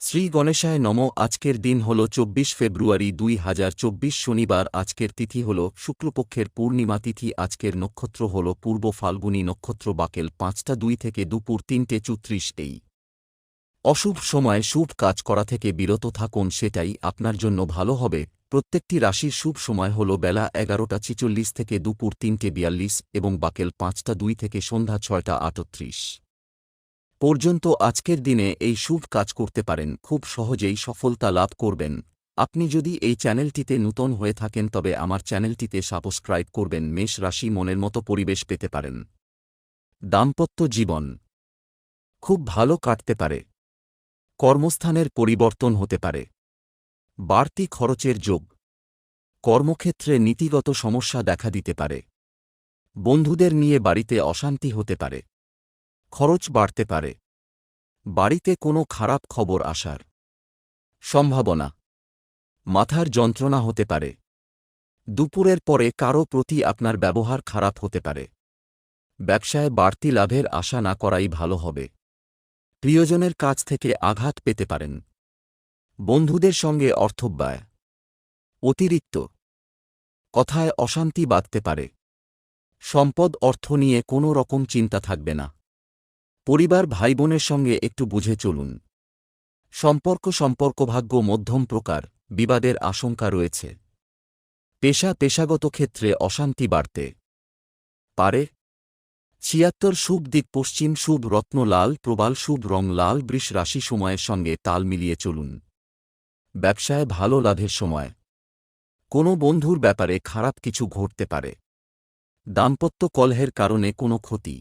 শ্রী গণেশায় নম। আজকের দিন হল ২৪ ফেব্রুয়ারি ২০২৪ শনিবার। আজকের তিথি হল শুক্লপক্ষের পূর্ণিমা তিথি। আজকের নক্ষত্র হল পূর্ব ফাল্গুনী নক্ষত্র। বাকেল ৫টা ২ থেকে দুপুর ৩টে ৩৪। এই অশুভ সময়ে শুভ কাজ করা থেকে বিরত থাকুন, সেটাই আপনার জন্য ভালো হবে। প্রত্যেকটি রাশির শুভ সময় হল বেলা ১১টা ৪৬ থেকে দুপুর ৩টে ৪২ এবং বাকেল ৫টা ২ থেকে সন্ধ্যা ৬টা ৩৮ পর্যন্ত। আজকের দিনে এই শুভ কাজ করতে পারেন, খুব সহজেই সফলতা লাভ করবেন। আপনি যদি এই চ্যানেলটিতে নূতন হয়ে থাকেন তবে আমার চ্যানেলটিতে সাবস্ক্রাইব করবেন। মেষ রাশি মনের মতো পরিবেশ পেতে পারেন। দাম্পত্য জীবন খুব ভালো কাটতে পারে। কর্মস্থানের পরিবর্তন হতে পারে। বাড়তি খরচের যোগ। কর্মক্ষেত্রে নীতিগত সমস্যা দেখা দিতে পারে। বন্ধুদের নিয়ে বাড়িতে অশান্তি হতে পারে। খরচ বাড়তে পারে। বাড়িতে কোনো খারাপ খবর আসার সম্ভাবনা। মাথার যন্ত্রণা হতে পারে। দুপুরের পরে কারও প্রতি আপনার ব্যবহার খারাপ হতে পারে। ব্যবসায় বাড়তি লাভের আশা না করাই ভালো হবে। প্রিয়জনের কাছ থেকে আঘাত পেতে পারেন। বন্ধুদের সঙ্গে অর্থব্যয় অতিরিক্ত কথায় অশান্তি বাধতে পারে। সম্পদ অর্থ নিয়ে কোনো রকম চিন্তা থাকবে না। পরিবার ভাইবোনের সঙ্গে একটু বুঝে চলুন। সম্পর্কভাগ্য মধ্যম প্রকার, বিবাদের আশঙ্কা রয়েছে। পেশাগত ক্ষেত্রে অশান্তি বাড়তে পারে। ৭৬ শুভ দিক পশ্চিম, শুভ রত্ন লাল, প্রবাল শুভ রং লাল। বৃষ রাশি সময়ের সঙ্গে তাল মিলিয়ে চলুন। ব্যবসায় ভালো লাভের সময়। কোনো বন্ধুর ব্যাপারে খারাপ কিছু ঘটতে পারে। দাম্পত্য কলহের কারণে কোনো ক্ষতি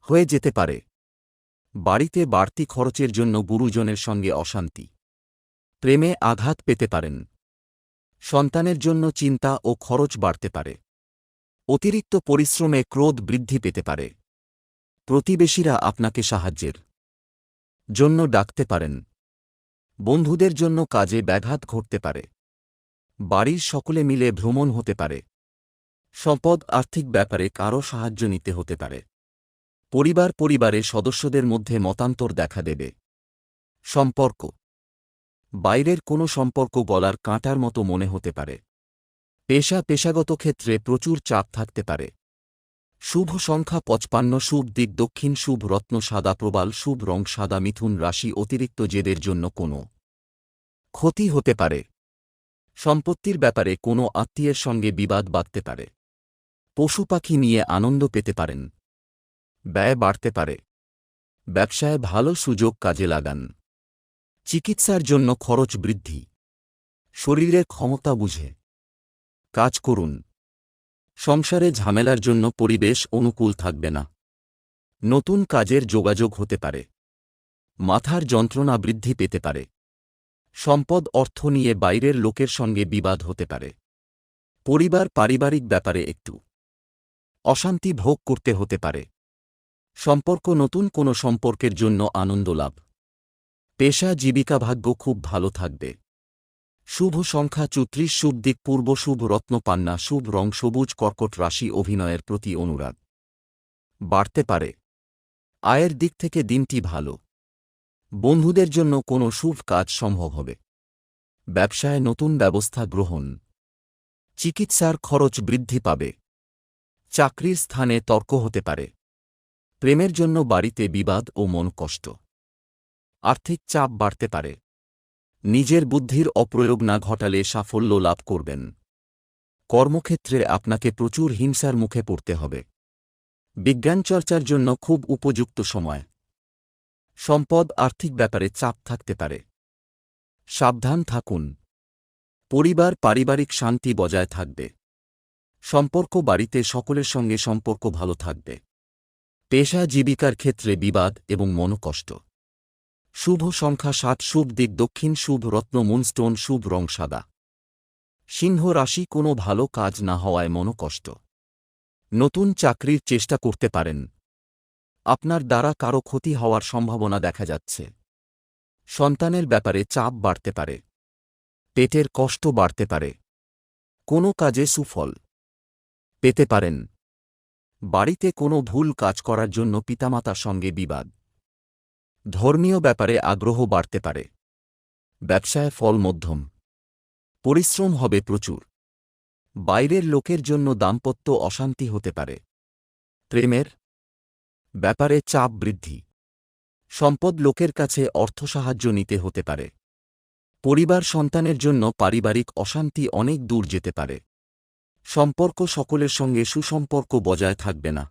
হয়ে যেতে পারে। বাড়িতে বাড়তি খরচের জন্য গুরুজনের সঙ্গে অশান্তি। প্রেমে আঘাত পেতে পারেন। সন্তানের জন্য চিন্তা ও খরচ বাড়তে পারে। অতিরিক্ত পরিশ্রমে ক্রোধ বৃদ্ধি পেতে পারে। প্রতিবেশীরা আপনাকে সাহায্যের জন্য ডাকতে পারেন। বন্ধুদের জন্য কাজে ব্যাঘাত ঘটতে পারে। বাড়ির সকলে মিলে ভ্রমণ হতে পারে। সম্পদ আর্থিক ব্যাপারে কারও সাহায্য নিতে হতে পারে। পরিবারের সদস্যদের মধ্যে মতান্তর দেখা দেবে। সম্পর্ক বাইরের কোনো সম্পর্ক গলার কাঁটার মতো মনে হতে পারে। পেশাগত ক্ষেত্রে প্রচুর চাপ থাকতে পারে। শুভ সংখ্যা ৫৫, শুভ দিক দক্ষিণ, শুভ রত্ন সাদা, প্রবাল শুভ রং সাদা। মিথুন রাশি অতিরিক্ত জেদের জন্য কোনো ক্ষতি হতে পারে। সম্পত্তির ব্যাপারে কোনো আত্মীয়ের সঙ্গে বিবাদ বাধতে পারে। পশু পাখি নিয়ে আনন্দ পেতে পারেন। ব্যয় বাড়তে পারে। ব্যবসায় ভালো সুযোগ কাজে লাগান। চিকিৎসার জন্য খরচ বৃদ্ধি। শরীরের ক্ষমতা বুঝে কাজ করুন। সংসারে ঝামেলার জন্য পরিবেশ অনুকূল থাকবে না। নতুন কাজের যোগাযোগ হতে পারে। মাথার যন্ত্রণা বৃদ্ধি পেতে পারে। সম্পদ অর্থ নিয়ে বাইরের লোকের সঙ্গে বিবাদ হতে পারে। পারিবারিক ব্যাপারে একটু অশান্তি ভোগ করতে হতে পারে। নতুন কোনো সম্পর্কের জন্য আনন্দ লাভ। পেশা জীবিকা ভাগ্য খুব ভালো থাকবে। শুভ সংখ্যা ৩৪, শুভ দিক পূর্ব, শুভ রত্ন পান্না, শুভ রং সবুজ। কর্কট রাশি অভিনয়ের প্রতি অনুরাগ বাড়তে পারে। আয়ের দিক থেকে দিনটি ভালো। বন্ধুদের জন্য কোনো শুভ কাজ সম্ভব হবে। ব্যবসায় নতুন ব্যবস্থা গ্রহণ। চিকিৎসার খরচ বৃদ্ধি পাবে। চাকরির স্থানে তর্ক হতে পারে। প্রেমের জন্য বাড়িতে বিবাদ ও মন কষ্ট। আর্থিক চাপ বাড়তে পারে। নিজের বুদ্ধির অপ্রয়োগ না ঘটালে সাফল্য লাভ করবেন। কর্মক্ষেত্রে আপনাকে প্রচুর হিংসার মুখে পড়তে হবে। বিজ্ঞান চর্চার জন্য খুব উপযুক্ত সময়। সম্পদ আর্থিক ব্যাপারে চাপ থাকতে পারে। সাবধান থাকুন। পারিবারিক শান্তি বজায় থাকবে। বাড়িতে সকলের সঙ্গে সম্পর্ক ভালো থাকবে। পেশা জীবিকার ক্ষেত্রে বিবাদ এবং মনোকষ্ট। শুভ সংখ্যা ৭, শুভ দিক দক্ষিণ, শুভ রত্ন মুনস্টোন, শুভ রং সাদা। সিংহ রাশি কোনো ভালো কাজ না হওয়ায় মনোকষ্ট। নতুন চাকরির চেষ্টা করতে পারেন। আপনার দ্বারা কারো ক্ষতি হওয়ার সম্ভাবনা দেখা যাচ্ছে। সন্তানের ব্যাপারে চাপ বাড়তে পারে। পেটের কষ্ট বাড়তে পারে। কোনো কাজে সুফল পেতে পারেন। বাড়িতে কোনো ভুল কাজ করার জন্য পিতামাতার সঙ্গে বিবাদ। ধর্মীয় ব্যাপারে আগ্রহ বাড়তে পারে। ব্যবসায় ফল মধ্যম। পরিশ্রম হবে প্রচুর। বাইরের লোকের জন্য দাম্পত্য অশান্তি হতে পারে। প্রেমের ব্যাপারে চাপ বৃদ্ধি। সম্পদ লোকের কাছে অর্থসাহায্য নিতে হতে পারে। পরিবার সন্তানের জন্য পারিবারিক অশান্তি অনেক দূর যেতে পারে। সম্পর্ক সকলের সঙ্গে সুসম্পর্ক বজায় থাকবে না।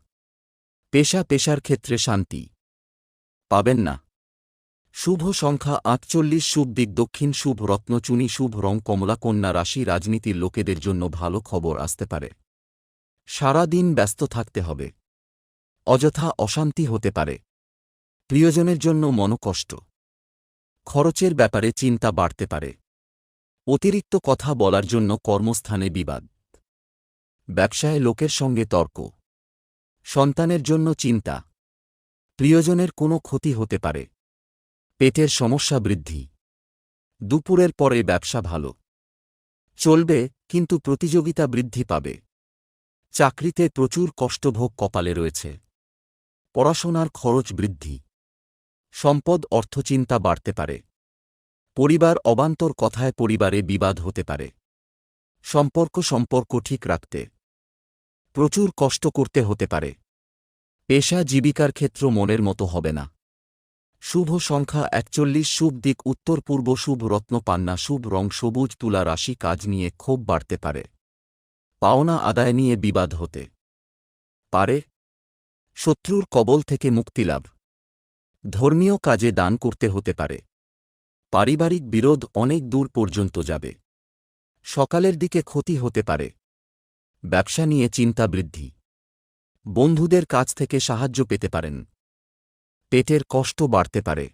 পেশার ক্ষেত্রে শান্তি পাবেন না। শুভ সংখ্যা ৪৮, শুভ দিক দক্ষিণ, শুভ রত্ন চুনি, শুভ রং কমলা। কন্যা রাশি রাজনীতির লোকেদের জন্য ভালো খবর আসতে পারে। সারা দিন ব্যস্ত থাকতে হবে। অযথা অশান্তি হতে পারে। প্রিয়জনের জন্য মনোকষ্ট। খরচের ব্যাপারে চিন্তা বাড়তে পারে। অতিরিক্ত কথা বলার জন্য কর্মস্থানে বিবাদ। ব্যবসায় লোকের সঙ্গে তর্ক। সন্তানের জন্য চিন্তা। প্রিয়জনের কোনো ক্ষতি হতে পারে। পেটের সমস্যা বৃদ্ধি। দুপুরের পরে ব্যবসা ভালো চলবে, কিন্তু প্রতিযোগিতা বৃদ্ধি পাবে। চাকরিতে প্রচুর কষ্টভোগ কপালে রয়েছে। পড়াশোনার খরচ বৃদ্ধি। সম্পদ অর্থচিন্তা বাড়তে পারে। পরিবার অবান্তর কথায় পরিবারে বিবাদ হতে পারে। সম্পর্ক ঠিক রাখতে প্রচুর কষ্ট করতে হতে পারে। পেশা জীবিকার ক্ষেত্র মনের মতো হবে না। শুভ সংখ্যা ৪১, শুভ দিক উত্তর পূর্ব, শুভ রত্ন পান্না, শুভ রং সবুজ। তুলা রাশি কাজ নিয়ে ক্ষোভ বাড়তে পারে। পাওনা আদায় নিয়ে বিবাদ হতে পারে। শত্রুর কবল থেকে মুক্তিলাভ। ধর্মীয় কাজে দান করতে হতে পারে। পারিবারিক বিরোধ অনেক দূর পর্যন্ত যাবে। সকালের দিকে ক্ষতি হতে পারে। ব্যবসা নিয়ে চিন্তা বৃদ্ধি। বন্ধুদের কাছ থেকে সাহায্য পেতে পারেন। পেটের কষ্ট বাড়তে পারে।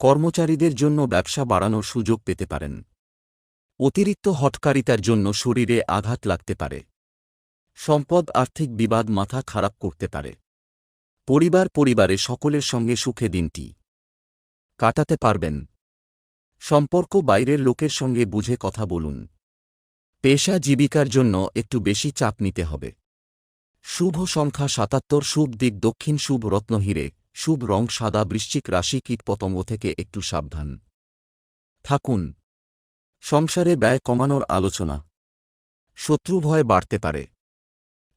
কর্মচারীদের জন্য ব্যবসা বাড়ানোর সুযোগ পেতে পারেন। অতিরিক্ত হঠকারিতার জন্য শরীরে আঘাত লাগতে পারে। সম্পদ আর্থিক বিবাদ মাথা খারাপ করতে পারে। পরিবারে সকলের সঙ্গে সুখে দিনটি কাটাতে পারবেন। সম্পর্ক বাইরের লোকের সঙ্গে বুঝে কথা বলুন। পেশা জীবিকার জন্য একটু বেশি চাপ নিতে হবে। শুভ সংখ্যা ৭৭, শুভ দিক দক্ষিণ, শুভ রত্ন হীরে, শুভ রং সাদা। বৃশ্চিক রাশি কীটপতঙ্গ থেকে একটু সাবধান থাকুন। সংসারে ব্যয় কমানোর আলোচনা। শত্রু ভয় বাড়তে পারে।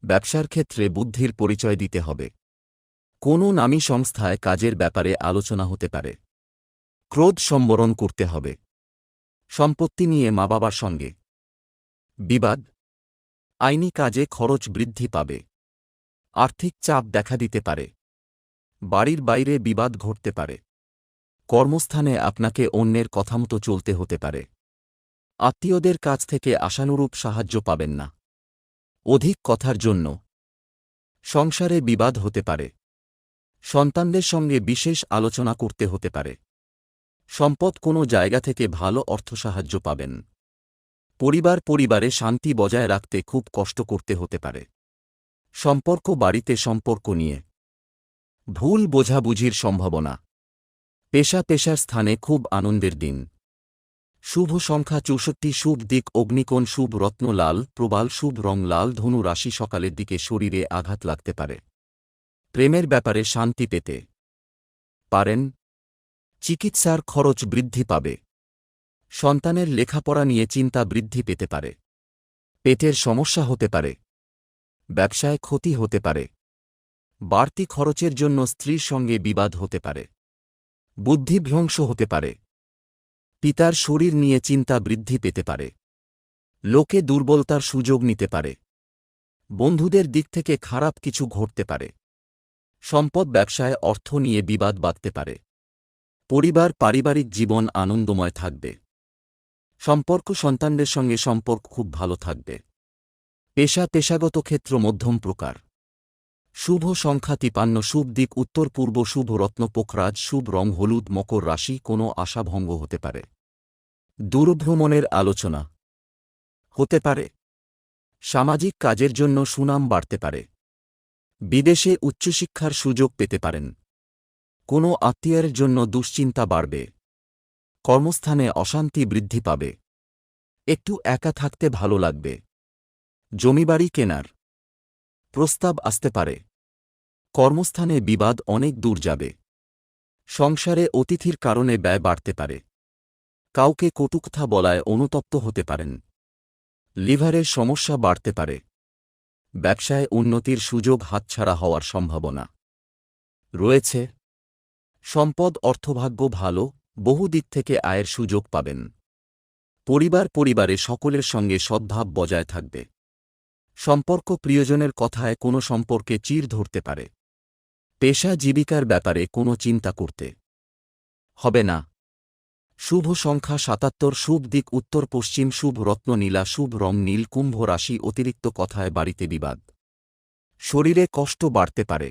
ব্যবসার ক্ষেত্রে বুদ্ধির পরিচয় দিতে হবে। কোনো নামী সংস্থায় কাজের ব্যাপারে আলোচনা হতে পারে। ক্রোধ সম্বরণ করতে হবে। সম্পত্তি নিয়ে মা বাবার সঙ্গে বিবাদ। আইনি কাজে খরচ বৃদ্ধি পাবে। আর্থিক চাপ দেখা দিতে পারে। বাড়ির বাইরে বিবাদ ঘটতে পারে। কর্মস্থানে আপনাকে অন্যের কথামতো চলতে হতে পারে। আত্মীয়দের কাছ থেকে আশানুরূপ সাহায্য পাবেন না। অধিক কথার জন্য সংসারে বিবাদ হতে পারে। সন্তানদের সঙ্গে বিশেষ আলোচনা করতে হতে পারে। সম্পদ কোনো জায়গা থেকে ভালো অর্থসাহায্য পাবেন। পরিবারে শান্তি বজায় রাখতে খুব কষ্ট করতে হতে পারে। বাড়িতে সম্পর্ক নিয়ে ভুল বোঝাবুঝির সম্ভাবনা। পেশার স্থানে খুব আনন্দের দিন। শুভ সংখ্যা ৬৪, শুভ দিক অগ্নিকোণ, শুভ রত্ন লাল প্রবাল, শুভ রং লাল। ধনু রাশি সকালের দিকে শরীরে আঘাত লাগতে পারে। প্রেমের ব্যাপারে শান্তি পেতে পারেন। চিকিৎসার খরচ বৃদ্ধি পাবে। সন্তানের লেখাপড়া নিয়ে চিন্তা বৃদ্ধি পেতে পারে। পেটের সমস্যা হতে পারে। ব্যবসায় ক্ষতি হতে পারে। বাড়তি খরচের জন্য স্ত্রীর সঙ্গে বিবাদ হতে পারে। বুদ্ধিভ্রংশ হতে পারে। পিতার শরীর নিয়ে চিন্তা বৃদ্ধি পেতে পারে। লোকে দুর্বলতার সুযোগ নিতে পারে। বন্ধুদের দিক থেকে খারাপ কিছু ঘটতে পারে। সম্পদ ব্যবসায় অর্থ নিয়ে বিবাদ বাধতে পারে। পারিবারিক জীবন আনন্দময় থাকবে। সন্তানদের সঙ্গে সম্পর্ক খুব ভালো থাকবে। পেশাগত ক্ষেত্র মধ্যম প্রকার। শুভ সংখ্যা ৫৩, শুভ দিক উত্তর পূর্ব, শুভ রত্ন পোখরাজ, শুভ রং হলুদ। মকর রাশি কোনো আশাভঙ্গ হতে পারে। দূরভ্রমণের আলোচনা হতে পারে। সামাজিক কাজের জন্য সুনাম বাড়তে পারে। বিদেশে উচ্চশিক্ষার সুযোগ পেতে পারেন। কোনো আত্মীয়ের জন্য দুশ্চিন্তা বাড়বে। কর্মস্থানে অশান্তি বৃদ্ধি পাবে। একটু একা থাকতে ভালো লাগবে। জমিবাড়ি কেনার প্রস্তাব আসতে পারে। কর্মস্থানে বিবাদ অনেক দূর যাবে। সংসারে অতিথির কারণে ব্যয় বাড়তে পারে। কাউকে কটুকথা বলায় অনুতপ্ত হতে পারেন। লিভারের সমস্যা বাড়তে পারে। ব্যবসায় উন্নতির সুযোগ হাতছাড়া হওয়ার সম্ভাবনা রয়েছে। সম্পদ অর্থভাগ্য ভালো, বহু দিক থেকে আয়ের সুযোগ পাবেন। পরিবারে সকলের সঙ্গে সদ্ভাব বজায় থাকবে। সম্পর্ক প্রিয়জনের কথায় কোনো সম্পর্কে চির ধরতে পারে। পেশা জীবিকার ব্যাপারে কোনো চিন্তা করতে হবে না। শুভ সংখ্যা ৭৭, শুভ দিক উত্তর পশ্চিম, শুভ রত্ন নীলা, শুভ রং নীল। কুম্ভ রাশি, অতিরিক্ত কথায় বাড়িতে বিবাদ, শরীরে কষ্ট বাড়তে পারে।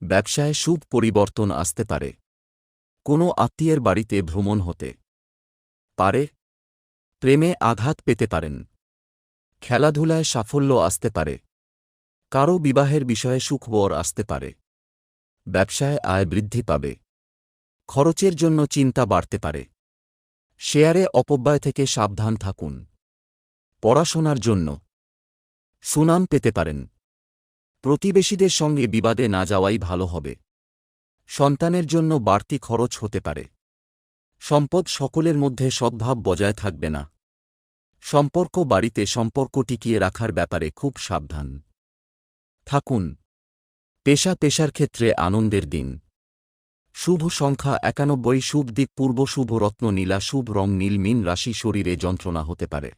ব্যবসায় শুভ পরিবর্তন আসতে পারে। কোনো আত্মীয়ের বাড়িতে ভ্রমণ হতে পারে। প্রেমে আঘাত পেতে পারেন। খেলাধুলায় সাফল্য আসতে পারে। কারও বিবাহের বিষয়ে সুখবর আসতে পারে। ব্যবসায় আয় বৃদ্ধি পাবে। খরচের জন্য চিন্তা বাড়তে পারে। শেয়ারে অপব্যয় থেকে সাবধান থাকুন। পড়াশোনার জন্য সুনাম পেতে পারেন। প্রতিবেশীদের সঙ্গে বিবাদে না যাওয়াই ভালো হবে। সন্তানের জন্য বাড়তি খরচ হতে পারে। সম্পদ সকলের মধ্যে সদ্ভাব বজায় থাকবে না। সম্পর্ক বাড়িতে সম্পর্ক টিকিয়ে রাখার ব্যাপারে খুব সাবধান থাকুন। পেশার ক্ষেত্রে আনন্দের দিন। শুভ সংখ্যা ৯১, শুভ দিক পূর্ব, শুভ রত্ন নীলা, শুভ রং নীল। মীন রাশি, শরীরে যন্ত্রণা হতে পারে।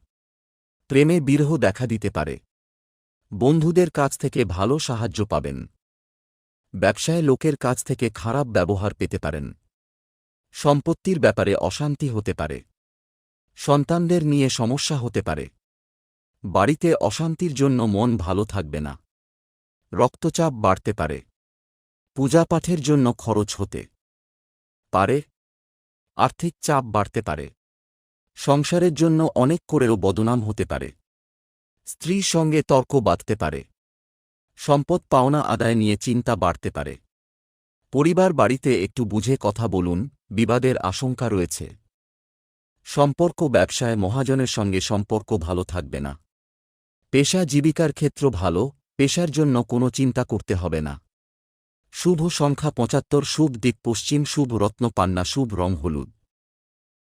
প্রেমে বিরহ দেখা দিতে পারে। বন্ধুদের কাছ থেকে ভালো সাহায্য পাবেন। ব্যবসায় লোকের কাছ থেকে খারাপ ব্যবহার পেতে পারেন। সম্পত্তির ব্যাপারে অশান্তি হতে পারে। সন্তানদের নিয়ে সমস্যা হতে পারে। বাড়িতে অশান্তির জন্য মন ভালো থাকবে না। রক্তচাপ বাড়তে পারে। পূজাপাঠের জন্য খরচ হতে পারে। আর্থিক চাপ বাড়তে পারে। সংসারের জন্য অনেক করেও বদনাম হতে পারে। স্ত্রীর সঙ্গে তর্ক বাঁধতে পারে। সম্পদ পাওনা আদায় নিয়ে চিন্তা বাড়তে পারে। পরিবার বাড়িতে একটু বুঝে কথা বলুন, বিবাদের আশঙ্কা রয়েছে। সম্পর্ক ব্যবসায় মহাজনের সঙ্গে সম্পর্ক ভালো থাকবে না। পেশা জীবিকার ক্ষেত্র ভালো, পেশার জন্য কোনো চিন্তা করতে হবে না। শুভ সংখ্যা ৭৫, শুভ দিক পশ্চিম, শুভ রত্ন পান্না, শুভ রং হলুদ।